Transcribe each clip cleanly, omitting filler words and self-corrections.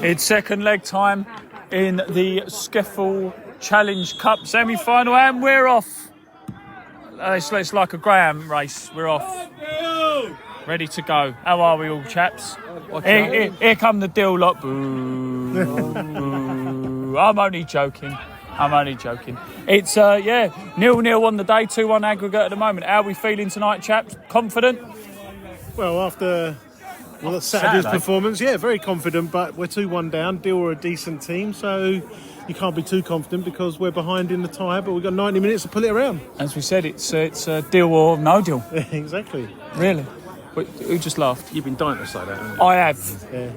It's second leg time in the SCEFL Challenge Cup semi-final, and we're off. It's like a Graham race. We're off. Ready to go. How are we all, chaps? Here come the deal lot. Boo. I'm only joking. It's 0-0 on the day, 2-1 aggregate at the moment. How are we feeling tonight, chaps? Confident? Well, after Saturday's performance, very confident, but we're 2-1 down. Deal are a decent team, so you can't be too confident because we're behind in the tie, but we've got 90 minutes to pull it around. As we said, it's deal or no deal. Exactly. Really? Who just laughed? You've been dying to say that, haven't you? I have. Yeah.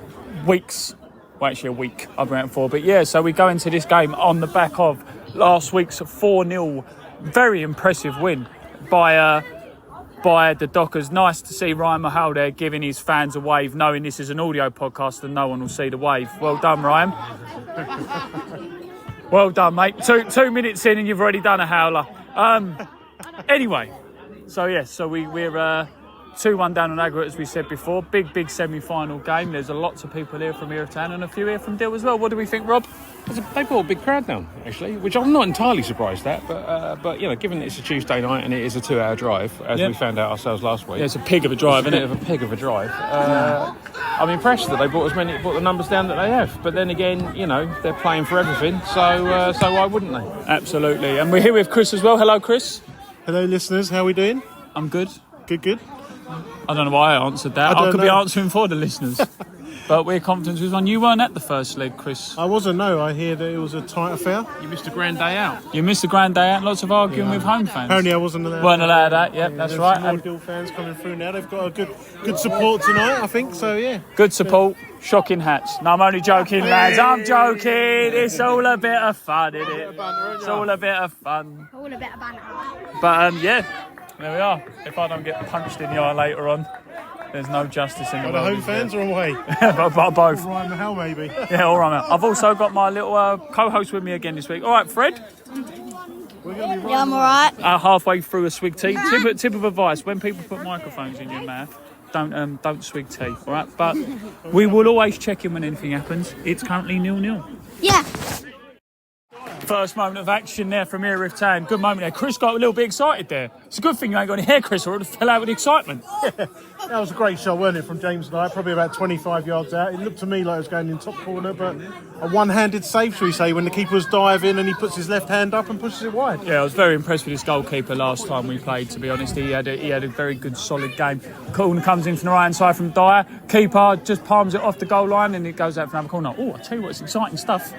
Weeks. Well, actually a week I've been out for. But yeah, so we go into this game on the back of last week's 4-0 very impressive win by the Dockers. Nice to see Ryan Mahal there giving his fans a wave, knowing this is an audio podcast and no one will see the wave. Well done, Ryan. Well done, mate. Two minutes in and you've already done a howler. Anyway, so we're 2-1 down on aggregate, as we said before. Big semi-final game. There's lots of people here from Erith and a few here from Deal as well. What do we think, Rob? They brought a big crowd down, actually, which I'm not entirely surprised at. But given it's a Tuesday night and it is a 2-hour drive, as we found out ourselves last week. Yeah, it's a pig of a drive, isn't it? It's a pig of a drive. I'm impressed that they brought the numbers down that they have. But then again, they're playing for everything, so why wouldn't they? Absolutely. And we're here with Chris as well. Hello, Chris. Hello, listeners. How are we doing? I'm good. Good. I don't know why I answered that. I could be answering for the listeners. But we're confident with one. You weren't at the first leg, Chris. I wasn't, no. I hear that it was a tight affair. You missed a grand day out. You missed a grand day out. Lots of arguing with home fans. Apparently I wasn't allowed. Weren't allowed that, that's right. Some more Deal fans coming through now. They've got a good support tonight, I think, so yeah. Good support. Shocking hats. No, I'm only joking, lads. I'm joking. It's all a bit of fun, isn't it? It's all a bit of fun. All a bit of banter. But, there we are. If I don't get punched in the eye later on, there's no justice in the world. Are the home fans or away? but both. Ryan Mahal, maybe. Yeah, all right, mate. I've also got my little co-host with me again this week. All right, Fred? Yeah, I'm alright. Halfway through a swig tea. Tip of advice, when people put microphones in your mouth, don't swig tea, all right? But we will always check in when anything happens. It's currently 0-0. Yeah. First moment of action there from Erith Town. Good moment there. Chris got a little bit excited there. It's a good thing you ain't got any hair, Chris, or it would have fell out with excitement. That was a great shot, wasn't it, from James Knight, probably about 25 yards out. It looked to me like it was going in top corner, but a one-handed save, shall we say, when the keeper was diving and he puts his left hand up and pushes it wide. Yeah, I was very impressed with this goalkeeper last time we played, to be honest. He had a very good, solid game. Corner comes in from the right-hand side from Dyer. Keeper just palms it off the goal line and it goes out for another corner. Oh, I tell you what, it's exciting stuff.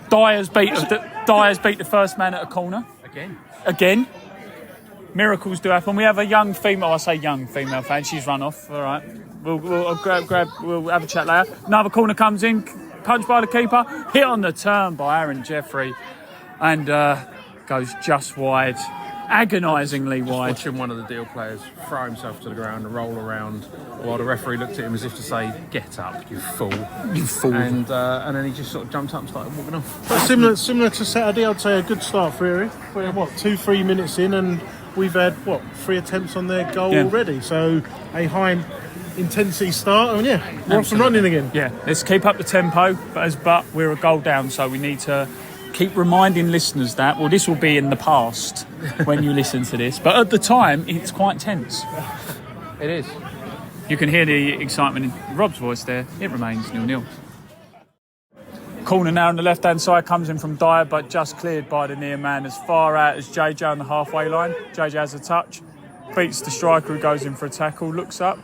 Dyer's beat the first man at a corner. Again. Miracles do happen. We have a young female fan. She's run off. All right. We'll grab. We'll have a chat later. Another corner comes in. Punched by the keeper. Hit on the turn by Aaron Jeffrey. And goes just wide. Agonisingly wide. Watching one of the Deal players throw himself to the ground and roll around while the referee looked at him as if to say, "Get up, you fool." You fool. And then he just sort of jumped up and started walking off. But similar to Saturday, I'd say a good start for Erith. We're 2-3 minutes in and we've had 3 attempts on their goal already. So a high intensity start and we're off and running again. Yeah, let's keep up the tempo, but we're a goal down, so we need to keep reminding listeners that. Well, this will be in the past when you listen to this, but at the time it's quite tense. It is. You can hear the excitement in Rob's voice there. It remains 0-0. Corner now on the left-hand side comes in from Dyer, but just cleared by the near man as far out as JJ on the halfway line. JJ has a touch, beats the striker who goes in for a tackle, looks up,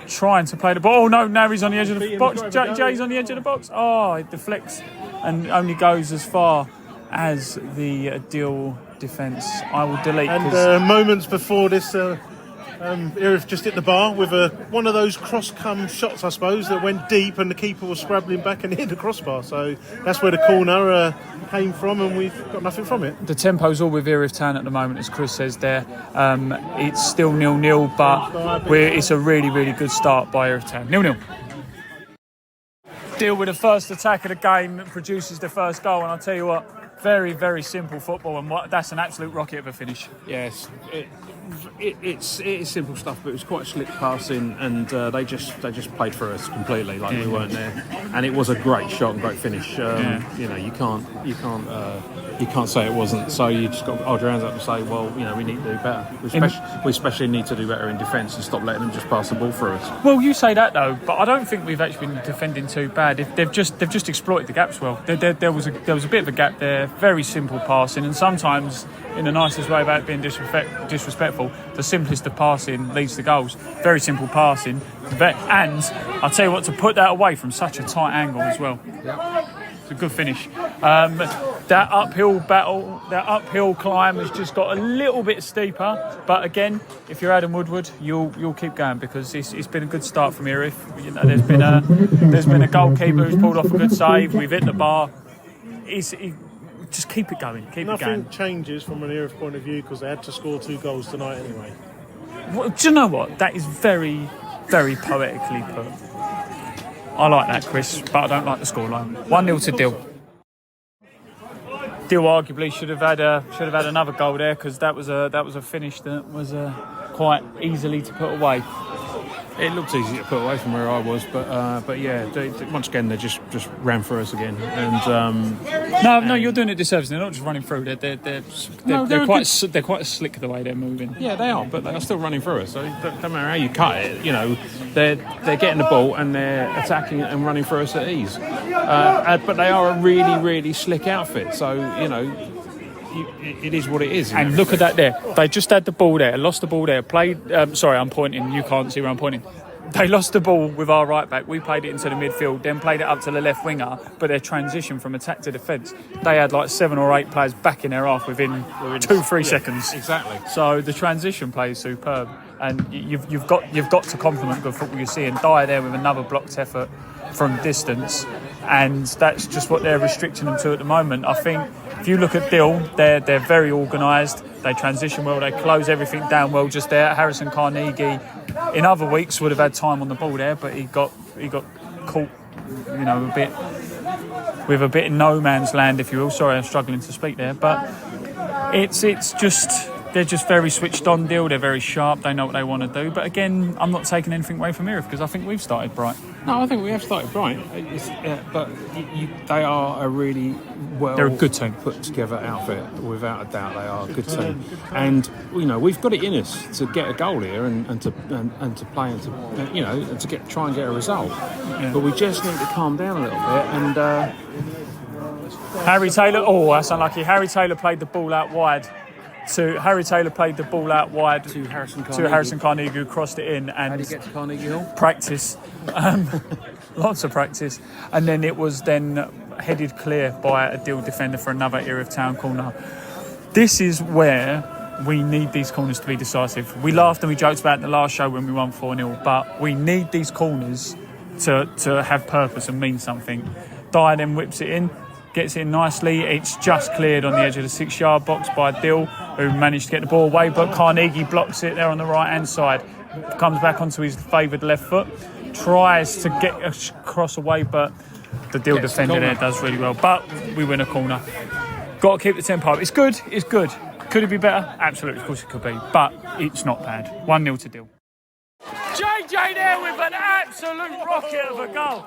trying to play the ball. Oh no, now he's on the edge of the box. JJ's on the edge of the box. Oh, it deflects and only goes as far as the Deal defence. I will delete. And moments before this, Erith just hit the bar with one of those cross-come shots, I suppose, that went deep and the keeper was scrabbling back and hit the crossbar. So that's where the corner came from and we've got nothing from it. The tempo's all with Erith Town at the moment, as Chris says there. It's still 0-0, but it's a really, really good start by Erith Town. 0-0. Deal with the first attack of the game that produces the first goal, and I'll tell you what, very, very simple football, and that's an absolute rocket of a finish. Yes, It's simple stuff, but it was quite slick passing, and they just played for us completely, like we weren't there. And it was a great shot and great finish. You know, you can't say it wasn't. So you just got to hold your hands up and say, well, you know, we need to do better. We especially need to do better in defence and stop letting them just pass the ball through us. Well, you say that though, but I don't think we've actually been defending too bad. They've just exploited the gaps well. There was a bit of a gap there. Very simple passing, and sometimes, in the nicest way about being disrespectful, the simplest of passing leads to goals. Very simple passing, and I'll tell you what, to put that away from such a tight angle as well. It's a good finish. That uphill climb has just got a little bit steeper, but again, if you're Adam Woodward, you'll keep going, because it's been a good start from Erith. You know, there's been a goalkeeper who's pulled off a good save. We've hit the bar. Just keep it going. Nothing changes from an Erith point of view, because they had to score 2 goals tonight anyway. Well, do you know what? That is very, very poetically put. I like that, Chris, but I don't like the scoreline. 1-0 to Dill. Dill arguably should have had another goal there, because that was a finish that was quite easily to put away. It looked easy to put away from where I was, but yeah, once again they just ran for us again. And no, you're doing it disservice. They're not just running through. They're quite slick the way they're moving. Yeah, they are, but they are still running through us. So it don't matter how you cut it. You know, they're getting the ball and they're attacking it and running through us at ease. But they are a really, really slick outfit. So you know. It is what it is. And look at that there. They just had the ball there, lost the ball there, played... sorry, I'm pointing. You can't see where I'm pointing. They lost the ball with our right back. We played it into the midfield, then played it up to the left winger, but their transition from attack to defence, they had like 7 or 8 players back in their half within 2-3 seconds. Exactly. So the transition play is superb. And you've got to compliment good football. You see, and Dyer there with another blocked effort from distance, and that's just what they're restricting them to at the moment. I think if you look at Dill, they're very organised. They transition well. They close everything down well just there. Harrison Carnegie, in other weeks, would have had time on the ball there, but he got caught, you know, a bit in no man's land, if you will. Sorry, I'm struggling to speak there, but it's just. They're just very switched on, Dill. They're very sharp. They know what they want to do. But again, I'm not taking anything away from Erith, because I think we've started bright. No, I think we have started bright. But they are a really they're a good team, put together outfit. Without a doubt, they are a good team. And you know, we've got it in us to get a goal here and to play and to you know, and to try and get a result. Yeah. But we just need to calm down a little bit. And Harry Taylor. Oh, that's unlucky. Harry Taylor played the ball out wide. To Harrison Carnegie, who crossed it in. And how did he get to Carnegie Hall? Practice. Lots of practice. And then it was then headed clear by a Dill defender for another Erith Town corner. This is where we need these corners to be decisive. We laughed and we joked about it in the last show when we won 4-0, but we need these corners to have purpose and mean something. Dyer then whips it in. Gets it in nicely. It's just cleared on the edge of the 6-yard box by Dill, who managed to get the ball away, but Carnegie blocks it there on the right-hand side. Comes back onto his favoured left foot. Tries to get across away, but the Dill defender there does really well. But we win a corner. Got to keep the tempo up. It's good. Could it be better? Absolutely, of course it could be. But it's not bad. 1-0 to Dill. JJ there with an absolute rocket of a goal.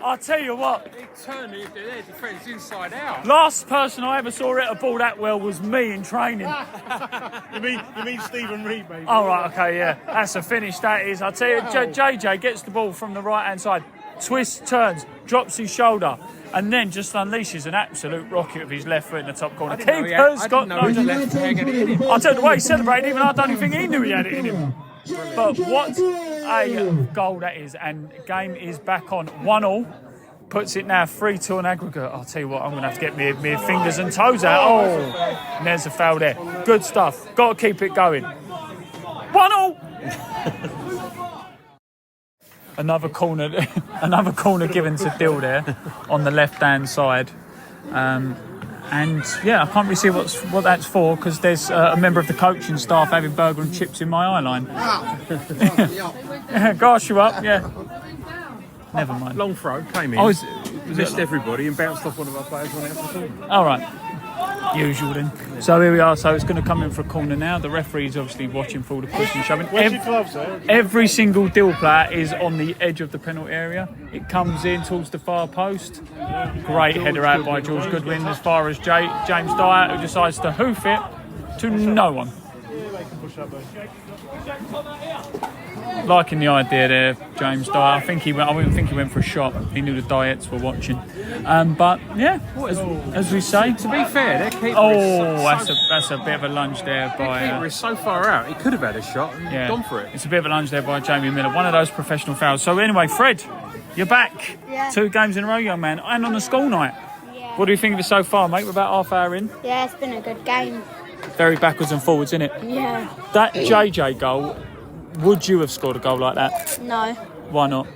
I'll tell you what. He turned their defence inside out. Last person I ever saw hit a ball that well was me in training. You mean Stephen Reed, maybe? Oh, right, okay, yeah. That's a finish, that is. I'll tell you, JJ gets the ball from the right-hand side, twists, turns, drops his shoulder, and then just unleashes an absolute rocket of his left foot in the top corner. Keeper's got no... I'll tell you the way he celebrated, even I don't even think he knew he had it in him. But what a goal that is, and game is back on 1-1, puts it now 3-2 on aggregate. I'll tell you what, I'm going to have to get my fingers and toes out. Oh, and there's a foul there. Good stuff. Got to keep it going. 1-0. Another corner given to Dill there on the left-hand side. And yeah, I can't really see what that's for, because there's a member of the coaching staff having burger and chips in my eye line. Gosh, you up, yeah. Never mind. Long throw, came in, missed everybody and bounced off one of our players on the outside corner. All right. Usual then. So here we are. So it's going to come in for a corner now. The referee's obviously watching for all the pushing and shoving. Where's your gloves, eh? Every single Deal player is on the edge of the penalty area. It comes in towards the far post. Great header out by George Goodwin as far as James Dyer, who decides to hoof it to no one. Liking the idea there, James Dyer. I wouldn't think he went for a shot. He knew the Dyettes were watching. But yeah, as we say, To be fair, their keeper that's a bit of a lunge there by. keeper is so far out. He could have had a shot and gone for it. It's a bit of a lunge there by Jamie Miller. One of those professional fouls. So anyway, Fred, you're back. Yeah. 2 games in a row, young man, and on a school night. Yeah. What do you think of it so far, mate? We're about half hour in. Yeah, it's been a good game. Very backwards and forwards, isn't it? Yeah. That JJ goal, would you have scored a goal like that? No. Why not?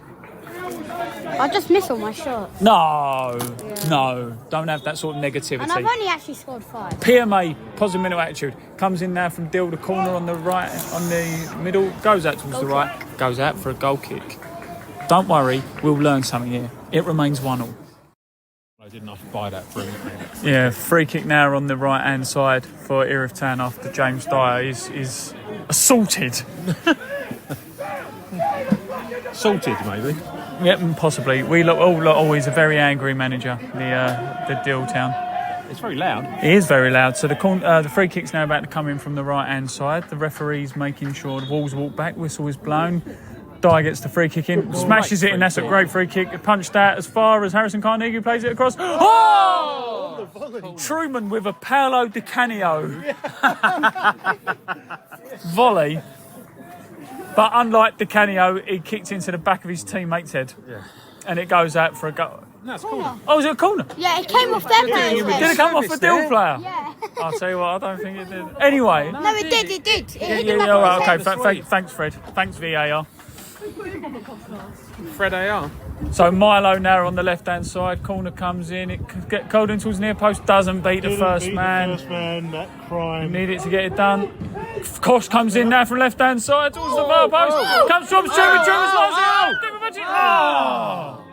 I just miss all my shots. No, don't have that sort of negativity. And I've only actually scored 5. PMA, positive mental attitude, comes in now from Dill, the corner on the right, on the middle, goes out towards the right, goes out for a goal kick. Don't worry, we'll learn something here. It remains 1-1. I didn't have to buy that for him. Yeah, free kick now on the right hand side for Erith Town after James Dyer is assaulted. Salted, maybe. Yep, possibly. We look always a very angry manager, the Dill Town. It's very loud. It is very loud. So the free kick's now about to come in from the right hand side. The referee's making sure the Wolves walk back. Whistle is blown. Dyer gets the free kick in, smashes it, and that's a great free kick. Punched out as far as Harrison Carnegie plays it across. Oh! Truman with a Paolo Di Canio volley. But unlike Di Canio, he kicked into the back of his teammate's head. Yeah. And it goes out for a goal. No, it's cool. Oh, was it a corner? Yeah, it came off their player's Did head. it come off a Dill player? Yeah. I'll tell you what, I don't think it did. Anyway. No, it did. It hit the Yeah, back all of right, his okay. head. Thanks, Fred. Thanks, VAR. Fred AR. So Milo now on the left-hand side. Corner comes in. It gets cold into his near post. Doesn't beat the first man. That crime. Need it to get it done. Kosh comes in now from left-hand side towards the far post. Comes from Truman. Truman's lost it. Oh!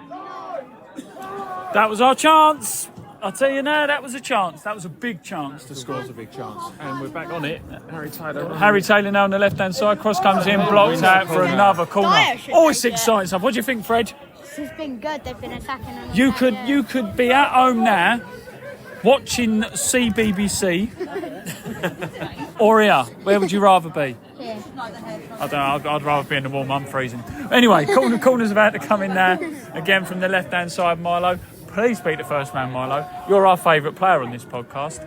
That was our chance. I'll tell you now, that was a chance. That was a big chance to score. It was a big chance. And we're back on it. Harry Taylor now on the left-hand side. Cross comes in, blocked out for another corner. Oh, it's exciting stuff. What do you think, Fred? This has been good. They've been attacking. And You attacking. could be at home now, watching CBBC, or here. Where would you rather be? Here. I don't know. I'd rather be in the warm. I'm freezing. Anyway, corner's about to come in now. Again from the left-hand side, Milo. Please beat the first man, Milo. You're our favourite player on this podcast.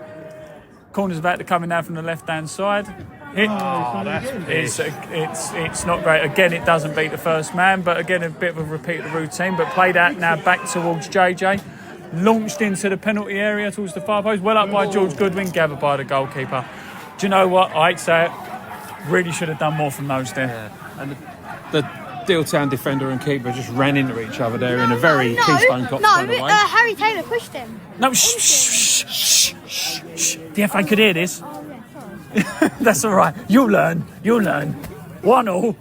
Corner's about to come in now from the left-hand side. It's not great. Again, it doesn't beat the first man, but again, a bit of a repeat of the routine. But played out now back towards JJ. Launched into the penalty area towards the far post. Well up by George Goodwin, gathered by the goalkeeper. Do you know what? I hate to say it. Really should have done more from those there. Yeah. And the Deal Town defender and keeper just ran into each other there in a very Keystone Cops kind of way. Harry Taylor pushed him. No, shh. The FA could hear this. Oh, yeah, sorry. That's all right. You'll learn. 1-1.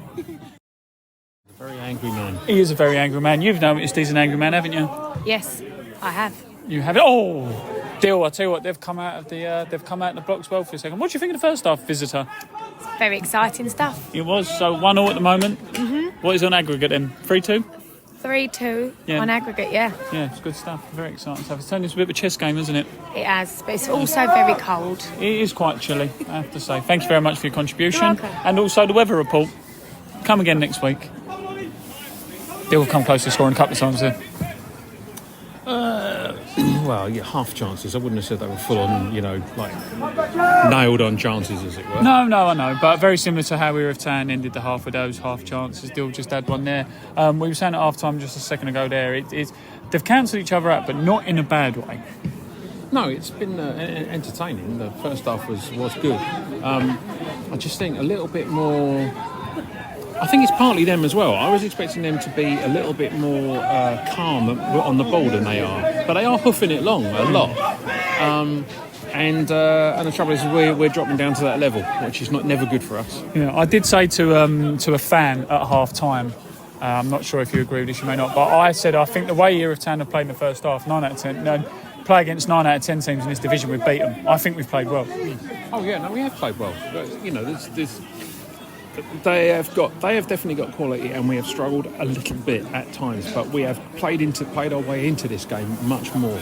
Very angry man. He is a very angry man. You've noticed he's an angry man, haven't you? Yes, I have. You have it. Oh, Dill. I tell you what, they've come out in the blocks well for a second. What do you think of the first half, visitor? Very exciting stuff. It was so 1-0 at the moment. Mm-hmm. What is on aggregate then? 3-2. 3-2 Yeah. on aggregate, yeah. Yeah, it's good stuff. Very exciting stuff. It's turned into a bit of a chess game, isn't it? It has, but it's also very cold. It is quite chilly, I have to say. Thank you very much for your contribution. You're welcome. And also the weather report. Come again next week. They will come close to scoring a couple of times there. Well, yeah, half chances. I wouldn't have said they were full on, nailed on chances, as it were. No, I know. But very similar to how Erith Town ended the half with those half chances. Dill just had one there. We were saying at half time just a second ago there. They've cancelled each other out, but not in a bad way. No, it's been entertaining. The first half was good. I just think a little bit more... I think it's partly them as well. I was expecting them to be a little bit more calm on the ball than they are. But they are hoofing it long a lot. And the trouble is we're dropping down to that level, which is never good for us. Yeah, I did say to a fan at half time, I'm not sure if you agree with this, you may not, but I said I think the way Erith Town have played in the first half, 9 out of 10, play against 9 out of 10 teams in this division, we've beat them. I think we've played well. Oh yeah, no, we have played well. You know, they have definitely got quality, and we have struggled a little bit at times. But we have played our way into this game much more.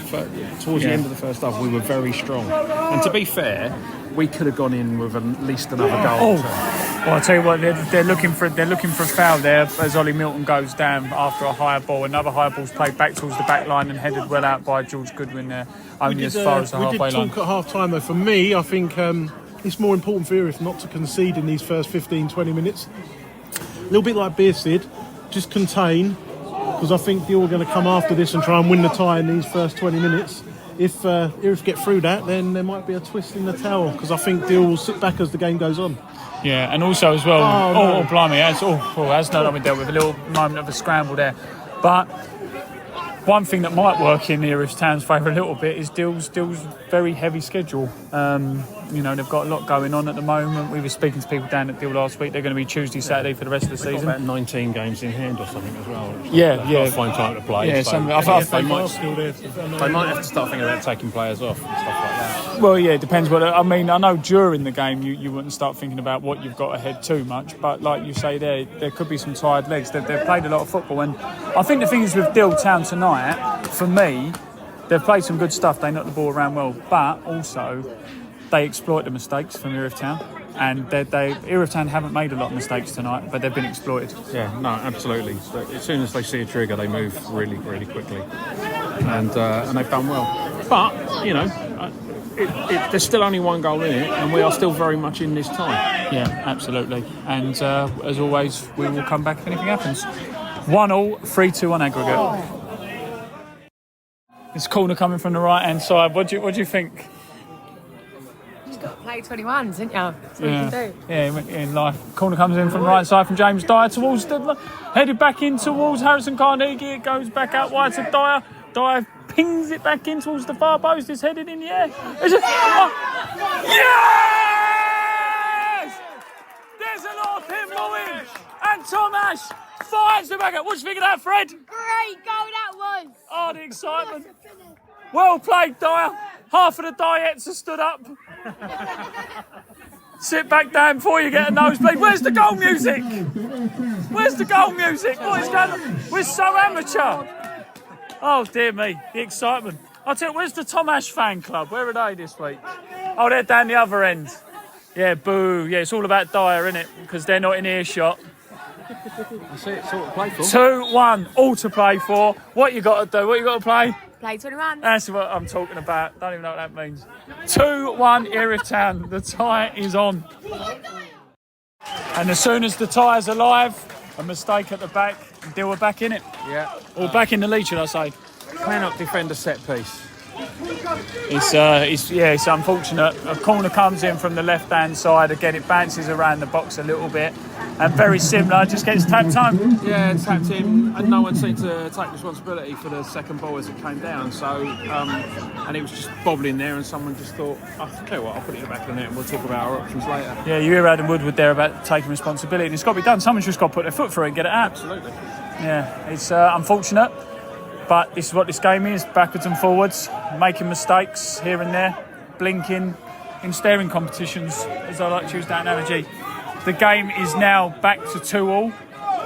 Towards the end of the first half, we were very strong. And to be fair, we could have gone in with at least another goal. Well, I tell you what, they're looking for a foul there as Ollie Milton goes down after a higher ball. Another higher ball's played back towards the back line and headed well out by George Goodwin there, only as far as the halfway line. We did talk at half time though. For me, I think it's more important for Erith not to concede in these first 15-20 minutes. A little bit like Beerstead, just contain, because I think Deal are going to come after this and try and win the tie in these first 20 minutes. If Erith get through that, then there might be a twist in the towel, because I think Deal will sit back as the game goes on. Yeah, and also as well, blimey, that's not what we dealt with, a little moment of a scramble there. But one thing that might work in Erith Town's favour a little bit is Dill's very heavy schedule. You know, they've got a lot going on at the moment. We were speaking to people down at Dill last week. They're going to be Tuesday, Saturday for the rest of the season. About 19 games in hand or something as well. Yeah. Fine time to play. Yeah, so they might have to start thinking about taking players off and stuff like that. Well, yeah, it depends. I know during the game you wouldn't start thinking about what you've got ahead too much. But like you say there could be some tired legs. They've played a lot of football. And I think the thing is with Dill Town tonight, for me, they've played some good stuff. They knocked the ball around well. But also, they exploit the mistakes from Erith Town. And Erith Town haven't made a lot of mistakes tonight, but they've been exploited. Yeah, no, absolutely. So as soon as they see a trigger, they move really, really quickly. And they've done well. But, you know, there's still only one goal in it, and we are still very much in this tie. Yeah, absolutely. And as always, we will come back if anything happens. 1-1, 3-2 on aggregate. This corner coming from the right-hand side. What do you think? You've got to play 21s, haven't you? That's what you can do. Yeah, in life. Corner comes in from the right side from James Dyer towards headed back in towards Harrison Carnegie. It goes back out wide to Dyer. Dyer pings it back in towards the far post. It's headed in the air. Yes! There's a lot of pinballing. And Tomash fires the back out. What do you think of that, Fred? Great goal that was. Oh, the excitement. Well played, Dyer. Half of the Dyettes are stood up. Sit back down before you get a nosebleed. Where's the goal music? Where's the goal music? What is going on? We're so amateur. Oh, dear me. The excitement. I'll tell you, where's the Tomash fan club? Where are they this week? Oh, they're down the other end. Yeah, boo. Yeah, it's all about Dyer, isn't it? Because they're not in earshot. That's it. It's all to play for. 2-1. All to play for. What you got to do? What you got to play? Play 21. That's what I'm talking about. Don't even know what that means. 2-1 Erith Town. The tie is on. And as soon as the tie is alive, a mistake at the back, Dill are back in it. Yeah. Or back in the lead, should I say. Cannot defend a set piece. It's unfortunate. A corner comes in from the left-hand side. Again, it bounces around the box a little bit. And very similar, just gets tapped home. Yeah, it's tapped in, and no one seemed to take responsibility for the second ball as it came down. So, and it was just bobbling there, and someone just thought, I'll tell you what, I'll put it in the back of the net and we'll talk about our options later. Yeah, you hear Adam Woodward there about taking responsibility, and it's got to be done. Someone's just got to put their foot through it and get it out. Absolutely. Yeah, it's unfortunate, but this is what this game is, backwards and forwards, making mistakes here and there, blinking in staring competitions, as I like to use that analogy. The game is now back to 2-2.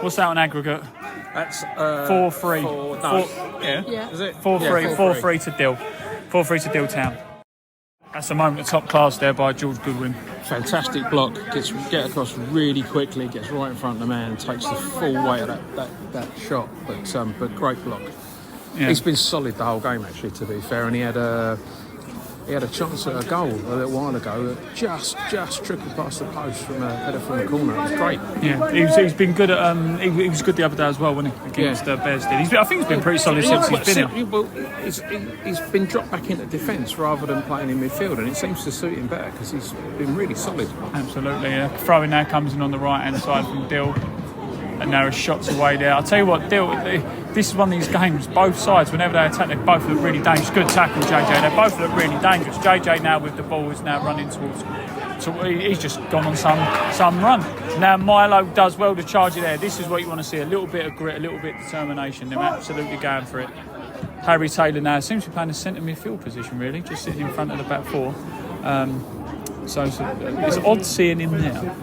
What's that on aggregate? That's 4-3. Yeah. Is it? 4-3. 4-3 to Dill. 4-3 to Dill Town. That's a moment of top class there by George Goodwin. Fantastic block. Get across really quickly. Gets right in front of the man. Takes the full weight of that shot. But great block. Yeah. He's been solid the whole game, actually. To be fair, and he had a chance at a goal a little while ago that just trickled past the post from a header from the corner. It was great. Yeah, he's been good at. He was good the other day as well, wasn't he? Against Bearsted. I think he's been pretty solid since he's been here. Well, he's been dropped back into defence rather than playing in midfield, and it seems to suit him better because he's been really solid. Absolutely. Yeah. Throwing now comes in on the right hand side from Dill. And now his shots away there. I'll tell you what, Dill, this is one of these games, both sides, whenever they attack, they both look really dangerous. Good tackle, JJ. They both look really dangerous. JJ now with the ball is now running towards. So he's just gone on some run. Now Milo does well to charge it there. This is what you want to see, a little bit of grit, a little bit of determination. They're absolutely going for it. Harry Taylor now seems to be playing a centre midfield position, really, just sitting in front of the back four. So it's odd seeing him there.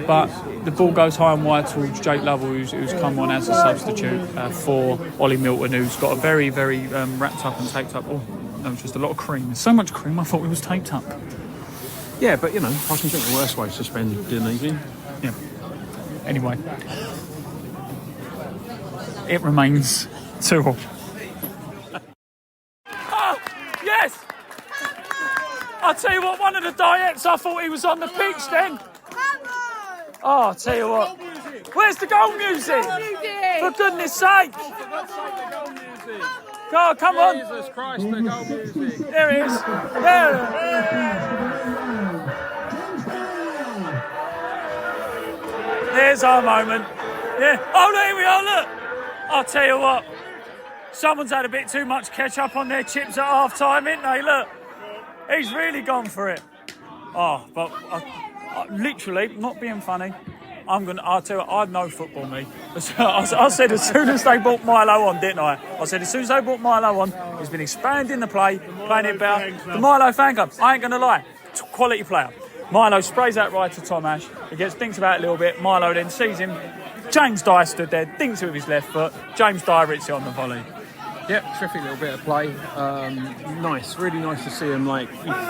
But the ball goes high and wide towards Jake Lovell, who's come on as a substitute for Ollie Milton, who's got a very, very wrapped up and taped up. Oh, that was just a lot of cream. There's so much cream, I thought it was taped up. Yeah, but, I can think of worse ways to spend an evening. Yeah. Anyway. It remains 2-2. Oh, yes! I'll tell you what, one of the Diettes, I thought he was on the pitch then. Oh, I'll tell you what. Where's the goal music? For goodness sake. God, come on. Jesus Christ, the goal music. There it is. There. There's our moment. Yeah. Oh, there we are, look. I'll tell you what. Someone's had a bit too much ketchup on their chips at half time, ain't they? Look. He's really gone for it. Oh, but I literally, not being funny, I'll tell you what, I know football, me. I said as soon as they brought Milo on, didn't I? I said as soon as they brought Milo on, he's been expanding the play, playing it better. The Milo fan club, I ain't going to lie, quality player. Milo sprays that right to Tom Ash. He gets dinked about a little bit. Milo then sees him. James Dyer stood there, dinks it with his left foot. James Dyer hits it on the volley. Yep, terrific little bit of play. Nice, really nice to see him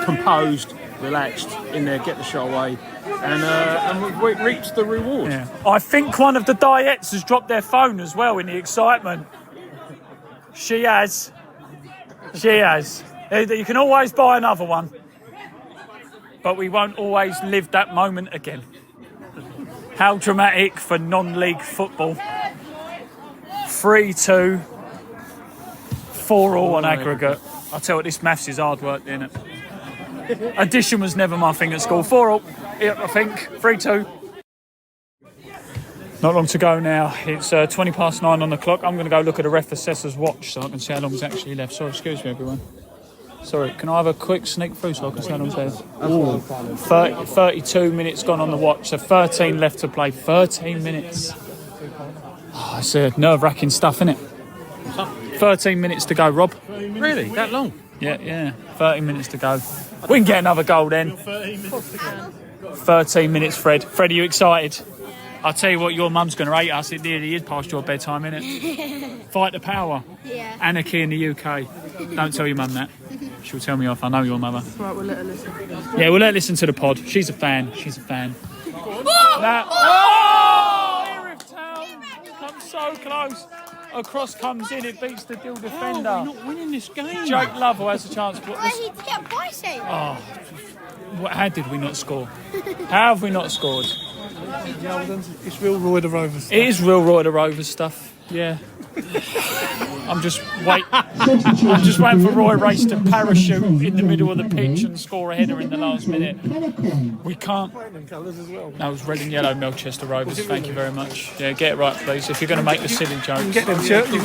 composed, relaxed in there, get the shot away, and we've reached the reward. Yeah. I think one of the Diettes has dropped their phone as well in the excitement. She has. You can always buy another one, but we won't always live that moment again. How dramatic for non-league football. 3-2. 4-4 on aggregate. I'll tell you what, this maths is hard work, isn't it? Addition was never my thing at school. 4-4, yeah, I think. 3-2. Not long to go now. It's 9:20 on the clock. I'm going to go look at a ref assessor's watch so I can see how long's actually left. Sorry, excuse me, everyone. Sorry, can I have a quick sneak through so I can see how long's left? 32 minutes gone on the watch, so 13 left to play. 13 minutes. Oh, it's nerve-wracking stuff, isn't it? 13 minutes to go, Rob. Really? That long? Yeah. 13 minutes to go. We can get another goal then. 13 minutes, Fred. Fred, are you excited? I'll tell you what, your mum's going to hate us. It nearly is past your bedtime, innit? Fight the power. Yeah. Anarchy in the UK. Don't tell your mum that. She'll tell me off. I know your mother. Right, we'll let her listen. Yeah, we'll let her listen to the pod. She's a fan. Now, Erith Town comes so close. A cross comes in, it beats the Dill defender. Oh, we're not winning this game. Jake Lovell has a chance. He did get a pricing. Oh, how did we not score? How have we not scored? It's real Roy the Rover stuff. It is real Roy the Rover stuff. Yeah. I'm just waiting for Roy Race to parachute in the middle of the pitch and score a header in the last minute. We can't. No, it was red and yellow Melchester Rovers. Thank you very much. Yeah, get it right, please. If you're going to make the silly jokes. You can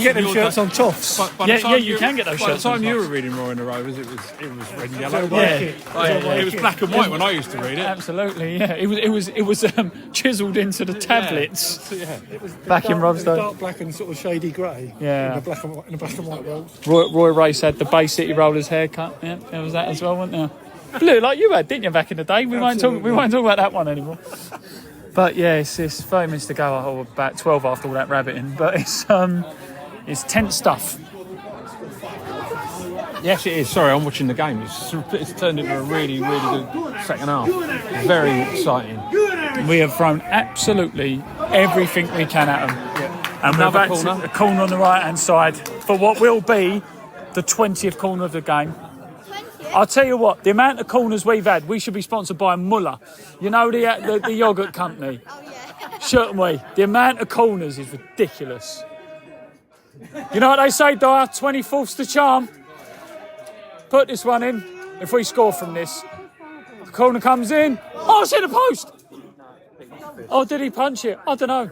get them shirts on toffs. Yeah, you can get those shirts. By the time you were reading Roy and the Rovers, it was red and yellow. Yeah. It was black and white when I used to read it. Absolutely, yeah. It was chiselled into the tablets. Yeah. It was Back in Rob's day. dark black and sort of shady grey. Yeah. In a black and white world. Roy Race had the Bay City Rollers haircut. Yeah, there was that as well, wasn't there? Blue, like you had, didn't you, back in the day? We won't talk about that one anymore. But yeah, it's 30 minutes to go. Oh, about 12 after all that rabbiting. But it's tense stuff. Yes, it is. Sorry, I'm watching the game. It's turned into a really, really good second half. Very exciting. We have thrown absolutely everything we can at them. Yeah. And Another we've corner. a corner on the right-hand side for what will be the 20th corner of the game. 20? I'll tell you what, the amount of corners we've had, we should be sponsored by Muller. You know, the yoghurt company. Oh, yeah. Shouldn't we? The amount of corners is ridiculous. You know what they say, Dyer? 24th's the charm. Put this one in. If we score from this, the corner comes in. Oh, it's in the post. Oh, did he punch it? I don't know.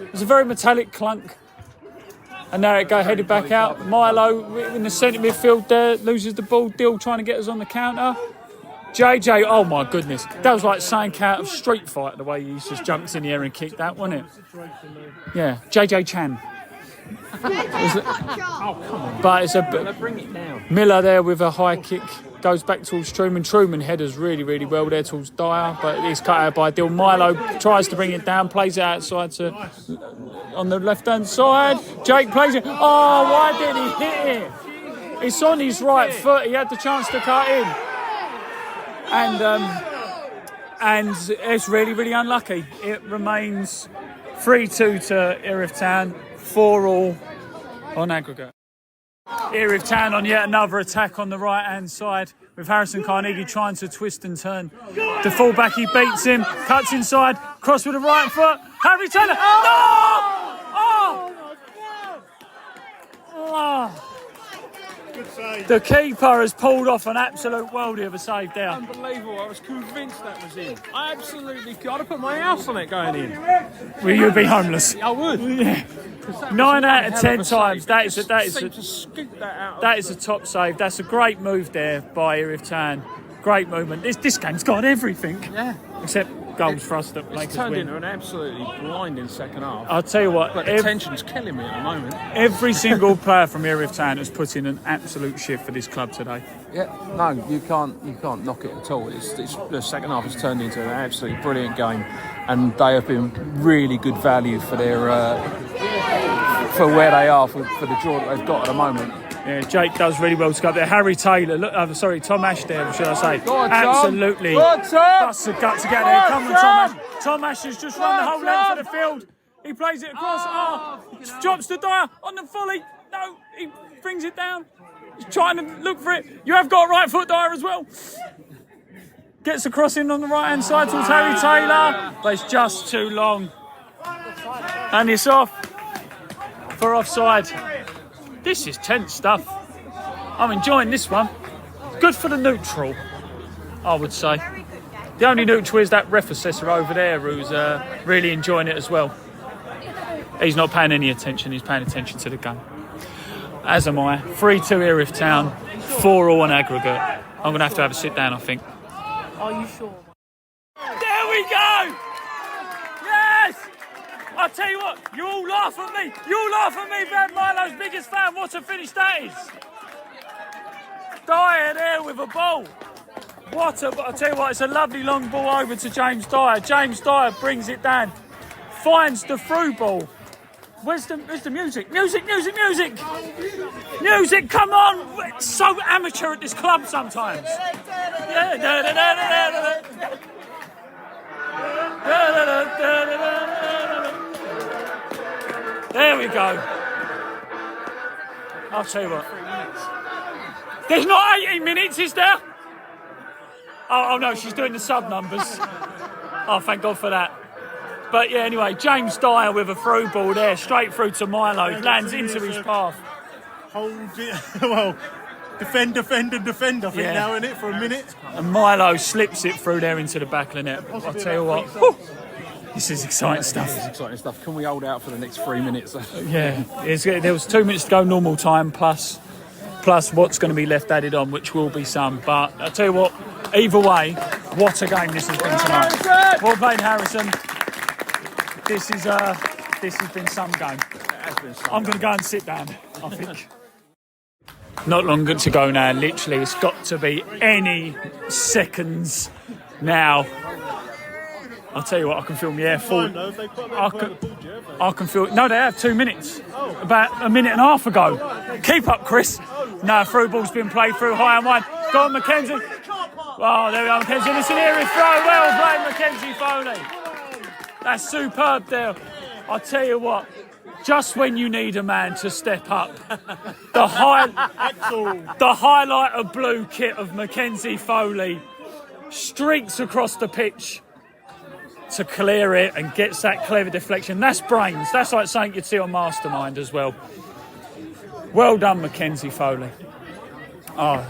It was a very metallic clunk. And now it headed back out. Milo in the centre midfield there, loses the ball. Dill trying to get us on the counter. JJ, oh my goodness. That was like saying out of Street Fighter, the way he just jumped in the air and kicked that, wasn't it? Yeah, JJ Chan. But it's a Bring it down. Miller there with a high kick. Goes back towards Truman. Truman headers really, really well there towards Dyer, but it's cut out by Dill. Milo tries to bring it down, plays it outside to on the left-hand side. Jake plays it. Oh, why did he hit it? It's on his right foot. He had the chance to cut in. And it's really, really unlucky. It remains 3-2 to Erith Town, 4-4 on aggregate. Erith Town on yet another attack on the right-hand side with Harrison Carnegie trying to twist and turn. The fullback, he beats him, cuts inside, cross with the right foot. Harry Taylor. Oh! Good save. The keeper has pulled off an absolute worldie of a save there. Unbelievable. I was convinced that was in. I absolutely could. I'd have put my house on it going in. Will you be homeless? I would. Yeah. 9 out of 10 times. That is a top save. That's a great move there by Erith Town. Great movement. This game's got everything. Yeah. Except goals for us that make us Turned win. into an absolutely blinding second half. I'll tell you what. But the tension's killing me at the moment. Every single player from Erith Town has put in an absolute shift for this club today. Yeah, no, you can't knock it at all. It's the second half has turned into an absolutely brilliant game, and they have been really good value for their for where they are for the draw that they've got at the moment. Yeah, Jake does really well to go up there. Harry Taylor, Tom Ash there, should I say? Go on, absolutely busts the gut to get there. Come on, Tom Ash. Tom Ash has just run the whole length of the field. He plays it across. Drops to Dyer on the volley. No, he brings it down. He's trying to look for it. You have got a right foot, Dyer, as well. Gets a cross in on the right-hand side towards Harry Taylor, but it's just too long. And it's off for offside. This is tense stuff. I'm enjoying this one. Good for the neutral, I would say. The only neutral is that ref assessor over there who's really enjoying it as well. He's not paying any attention, he's paying attention to the game. As am I. 3-2 Erith Town, 4-4 on aggregate. I'm going to have a sit down, I think. Are you sure? There we go! Yes! I'll tell you what, you all laugh at me. You all laugh at me, Brad Milo's biggest fan. What a finish that is. Dyer there with a ball. I'll tell you what, it's a lovely long ball over to James Dyer. James Dyer brings it down. Finds the through ball. Where's the music? Music! Music, come on! It's so amateur at this club sometimes. There we go. I'll tell you what. There's not 18 minutes, is there? Oh no, she's doing the sub numbers. Oh, thank God for that. But yeah, anyway, James Dyer with a through ball there, straight through to Milo, lands into his path. Hold it. Well, defend, I think now, innit, for a minute. And Milo slips it through there into the back of the net. I'll tell you what. Whew, this is exciting stuff. This is exciting stuff. Can we hold out for the next 3 minutes? Yeah, there was 2 minutes to go normal time, plus what's going to be left added on, which will be some. But I'll tell you what, either way, what a game this has been tonight. Well played, Harrison. This has been some game. I'm going to go and sit down, I think. Not long to go now, literally. It's got to be any seconds now. I'll tell you what, I can feel my air full. I can feel... No, they have 2 minutes. About a minute and a half ago. Keep up, Chris. No, through ball's been played through high and wide. Go on, Mackenzie. Oh, there we go, Mackenzie. It's an Erith throw. Well played, Mackenzie Foley. That's superb there. I'll tell you what, just when you need a man to step up, the highlight of blue kit of Mackenzie Foley streaks across the pitch to clear it and gets that clever deflection. That's brains. That's like something you'd see on Mastermind as well. Well done, Mackenzie Foley. Oh,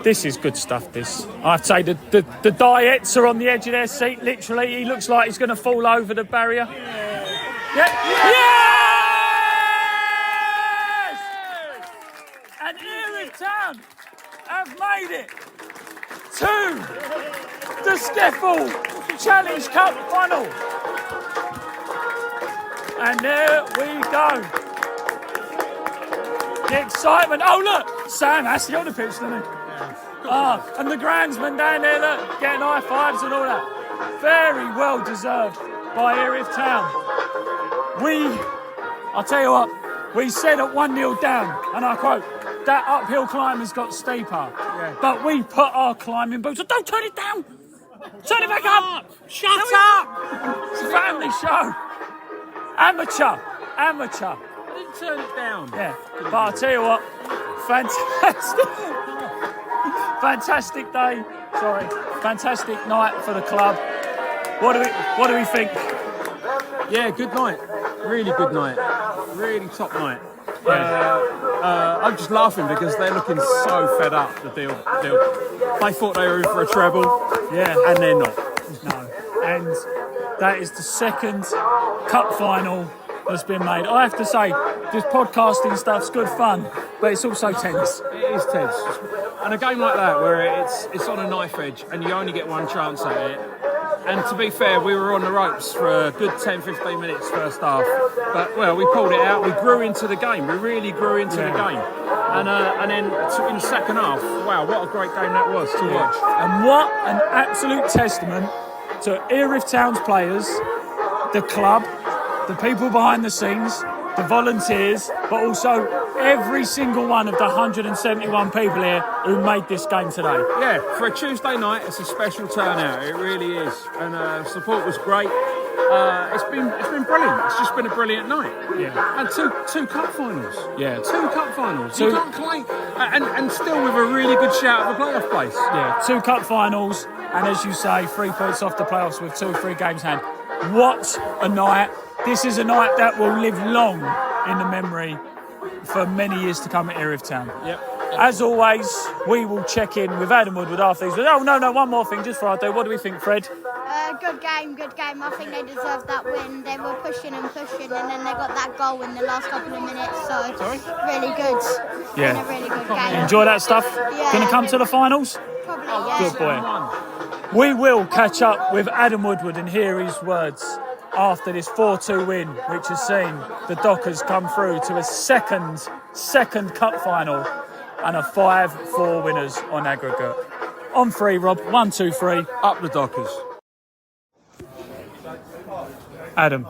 this is good stuff, this. I have to say, the Dyettes are on the edge of their seat, literally. He looks like he's going to fall over the barrier. Yes! And Erith Town have made it to the SCEFL Challenge Cup final. And there we go. The excitement. Oh, look. Sam Ashley on the pitch, doesn't he? And the groundsman down there, look, getting high fives and all that. Very well deserved by Erith Town. I'll tell you what, we said at 1-0 down, and I quote, that uphill climb has got steeper. Yeah. But we put our climbing boots on. Don't turn it down. Turn it back up. Shut up. It's a family show. Amateur. I didn't turn it down. Yeah. But I'll tell you what, fantastic day. Fantastic night for the club. What do we think? Yeah, good night. Really good night. Really top night. Yeah. I'm just laughing because they're looking so fed up. They thought they were in for a treble. Yeah. And they're not. No. And that is the second cup final that's been made. I have to say, this podcasting stuff's good fun, but it's also tense. It is tense. And a game like that where it's on a knife edge and you only get one chance at it. And to be fair, we were on the ropes for a good 10-15 minutes first half. But, well, we pulled it out. We grew into the game. We really grew into the game. And then in the second half, wow, what a great game that was to watch. And what an absolute testament to Erith Town's players, the club, the people behind the scenes, the volunteers, but also every single one of the 171 people here who made this game today. Yeah, for a Tuesday night, it's a special turnout. It really is, and support was great. It's been brilliant. It's just been a brilliant night. Yeah, and two cup finals. Yeah, two cup finals. You can't claim, and still with a really good shout of a playoff place. Yeah, 2 cup finals, and as you say, 3 points off the playoffs with 2-3 games in hand. What a night! This is a night that will live long in the memory for many years to come at Erith Town. Yep. As always, we will check in with Adam Woodward after these. Oh, no, one more thing, just for our day. What do we think, Fred? Good game. I think they deserved that win. They were pushing, and then they got that goal in the last couple of minutes. So, really good. Yeah. And a really good game. Enjoy that stuff? Yeah. Going to come to the finals? Probably, yeah. Good boy. We will catch up with Adam Woodward and hear his words after this 4-2 win, which has seen the Dockers come through to a second cup final and a 5-4 winners on aggregate. On 3, Rob. 1, 2, 3. Up the Dockers. Adam,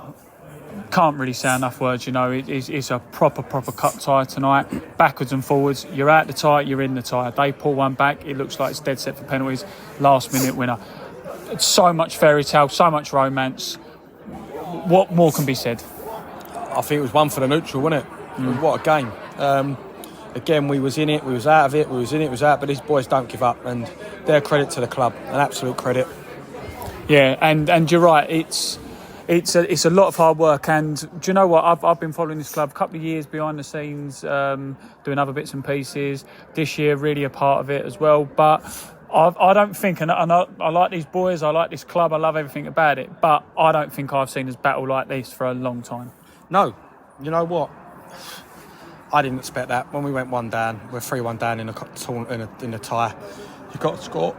can't really say enough words, you know. It's a proper cup tie tonight. Backwards and forwards. You're out the tie, you're in the tie. They pull one back, it looks like it's dead set for penalties. Last minute winner. It's so much fairy tale, so much romance. What more can be said? I think it was one for the neutral, wasn't it? What a game. Again, we was in it, we was out of it, we was in it, we was out, but these boys don't give up, and they're credit to the club, an absolute credit. Yeah, and you're right, it's a lot of hard work, and do you know what, I've been following this club a couple of years behind the scenes, doing other bits and pieces. This year really a part of it as well, but I don't think, and I like these boys, I like this club, I love everything about it, but I don't think I've seen a battle like this for a long time. No, you know what? I didn't expect that. When we went 1 down, we're 3-1 down in a tie. You've got to score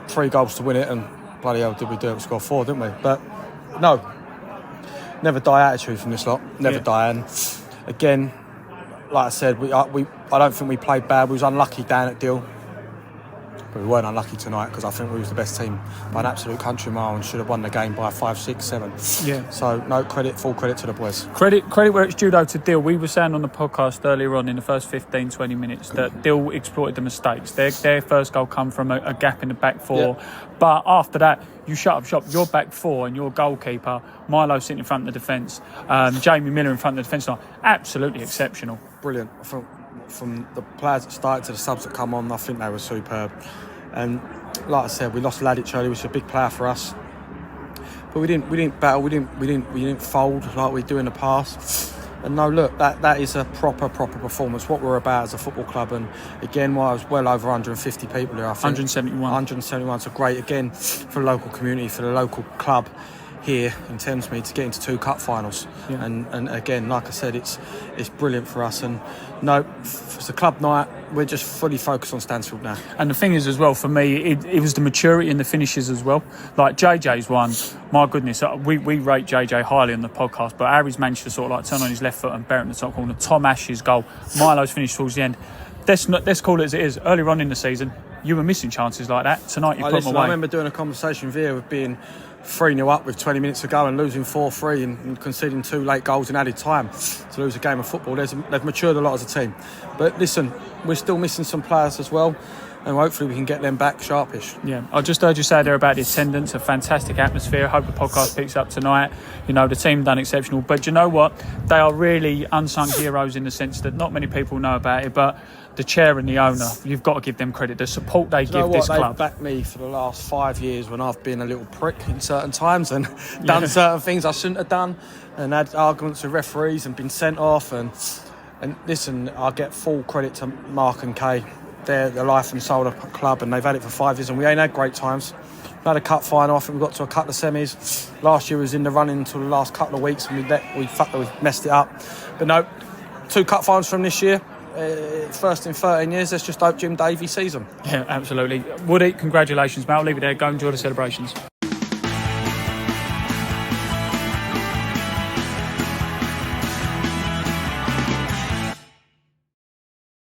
3 goals to win it, and bloody hell did we do it? We scored 4, didn't we? But no, never die attitude from this lot. Never die. And again, like I said, I don't think we played bad. We was unlucky down at Deal. But we weren't unlucky tonight because I think we was the best team by an absolute country mile and should have won the game by 5, 6, 7. Yeah. So no credit, full credit to the boys. Credit where it's due though to Dill. We were saying on the podcast earlier on in the first 15-20 minutes that Dill exploited the mistakes. Their first goal come from a gap in the back 4. But after that, you shut up shop. Your back 4 and your goalkeeper, Milo sitting in front of the defence, Jamie Miller in front of the defence line. Absolutely exceptional. Brilliant. From the players that started to the subs that come on, I think they were superb. And like I said, we lost Ladic early, which is a big player for us. But we didn't battle, we didn't fold like we do in the past. And no, look, that is a proper performance. What we're about as a football club. And again, I was well over 150 people here. I think 171. 171. So great again for the local community, for the local club here in Thamesmead to get into 2 cup finals. Yeah. And again, like I said, it's brilliant for us. And no, it's a club night. We're just fully focused on Stansfield now. And the thing is as well, for me, it was the maturity in the finishes as well. Like JJ's one, my goodness, we rate JJ highly on the podcast, but Harry's managed to sort of like turn on his left foot and bear it in the top corner. Tom Ash's goal, Milo's finish towards the end. Let's call it as it is. Earlier on in the season, you were missing chances like that. Tonight you put them away. I remember doing a conversation with you with being 3-0 up with 20 minutes to go and losing 4-3 and conceding 2 late goals in added time to lose a game of football. They've matured a lot as a team. But listen, we're still missing some players as well, and hopefully we can get them back sharpish. Yeah, I just heard you say there about the attendance, a fantastic atmosphere. Hope the podcast picks up tonight. You know, the team done exceptional. But you know what? They are really unsung heroes in the sense that not many people know about it, but the chair and the owner, you've got to give them credit. The support they give this club. They've backed me for the last 5 years when I've been a little prick in certain times and done certain things I shouldn't have done and had arguments with referees and been sent off. And listen, I get full credit to Mark and Kay. They're the life and soul of the club, and they've had it for 5 years, and we ain't had great times. We've had a cup final, I think we got to a couple of semis. Last year was in the running until the last couple of weeks, and we messed it up. But no, 2 cup finals from this year. First in 13 years. Let's just hope Jim Davies sees them. Yeah, absolutely. Woody, congratulations, mate. I'll leave it there. Go enjoy the celebrations.